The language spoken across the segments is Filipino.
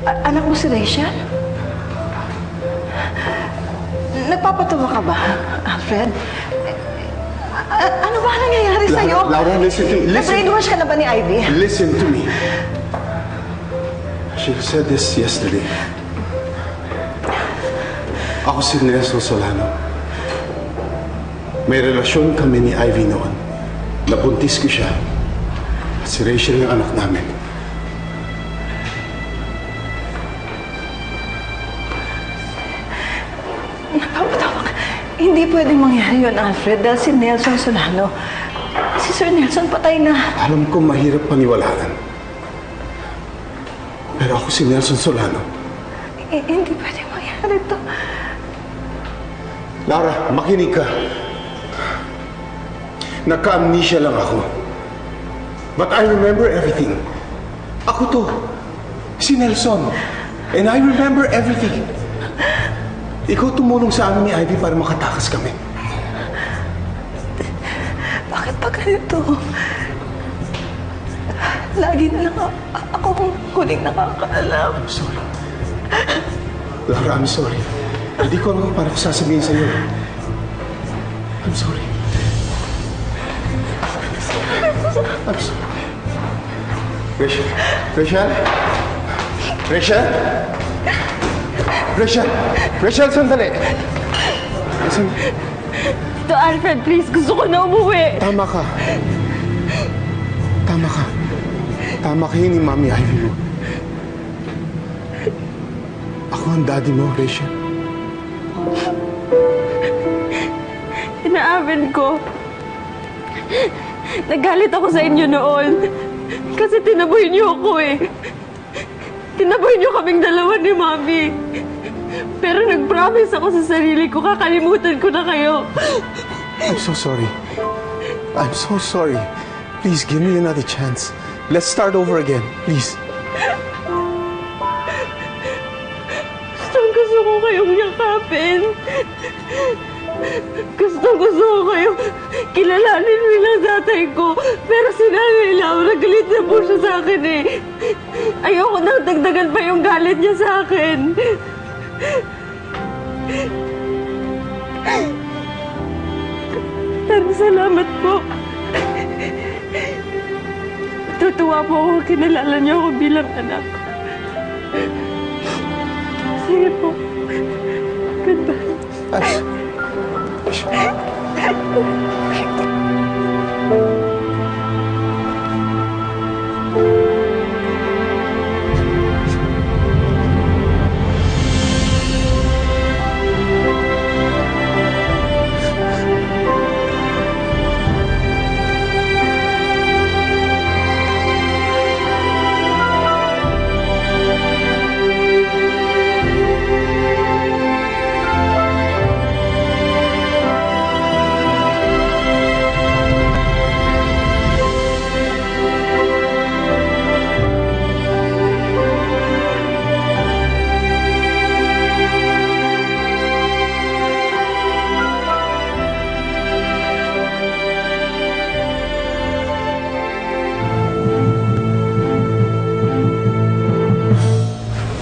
Anak mo si Rachel? Nagpapatawa ka ba, Alfred? Ano ba nangyayari sa'yo? Laura, listen to me. Na-brainwash ka na ba ni Ivy? Listen to me. She said this yesterday. Ako si Nelson Solano. May relasyon kami ni Ivy noon. Nabuntis ko siya. At si Rachel yung anak namin. Napapatawa ka. Hindi pwedeng mangyari yun, Alfred, dahil si Nelson Solano. Si Sir Nelson patay na. Alam ko mahirap paniwalaan. Pero ako si Nelson Solano. Hindi pwedeng mangyari ito. Laura, makinig ka. Nagka-amnesia lang ako. But I remember everything. Ako to. Si Nelson. And I remember everything. Ikaw tumulong sa amin ni Ivy para makatakas kami. Bakit pa ganito? Lagi na lang ako ang huling nakakaalam. I'm sorry. Laura, I'm sorry. Hindi ko alam kung paano ko sasabihin sa'yo. I'm sorry. I'm sorry. Rachel? Rachel? Rachel? Rachel? Rachel, sandali! To Alfred, please. Gusto ko na umuwi. Tama ka. Tama ka. Tama kayo ni Mami Ivy mo. Ako ang daddy mo, Rachel. Inaamin ko. Nagalit ako sa inyo noon. Kasi tinaboy niyo ako eh. Tinaboy niyo kaming dalawa ni Mami. Pero nag-promise ako sa sarili ko, kakalimutan ko na kayo. I'm so sorry. I'm so sorry. Please, give me another chance. Let's start over again, please. Gusto ko kayong yakapin. Gusto ko kayong kilalanin bilang tatay ko. Pero si Nanay Laura, galit na po siya sa akin eh. Ayoko nang dagdagan pa yung galit niya sa akin. Pero salamat po. Tutuwa po ako kinalala niyo ako bilang anak. Sige po. Goodbye.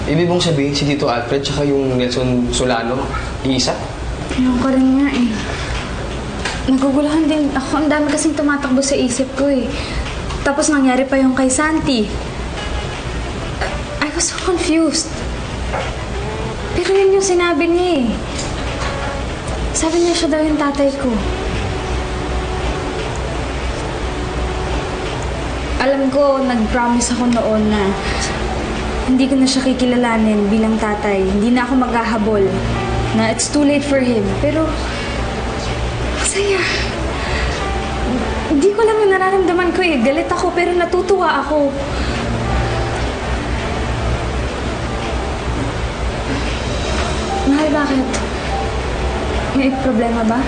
Ibig mong sabihin si Tito Alfred tsaka yung Nelson Solano, iisa? Ayun ko rin nga eh. Nagugulahan din ako. Ang dami kasing tumatakbo sa isip ko eh. Tapos nangyari pa yung kay Santi. I was so confused. Pero yun yung sinabi niya eh. Sabi niya siya daw yung tatay ko. Alam ko, nag-promise ako noon na hindi ko na siya kikilalanin bilang tatay. Hindi na ako maghahabol. Na it's too late for him. Pero, masaya. Hindi ko alam yung nararamdaman ko eh. Galit ako pero natutuwa ako. Mahal, bakit? May problema ba?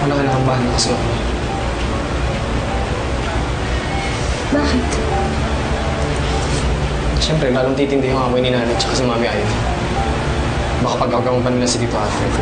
Wala ka nakabahan na kasi ako. Bakit? Siyempre, lalong titindi yung amoy ni Nanay tsaka si Mami Ivy. Baka pag-agawan pa nila si Tito Alfred.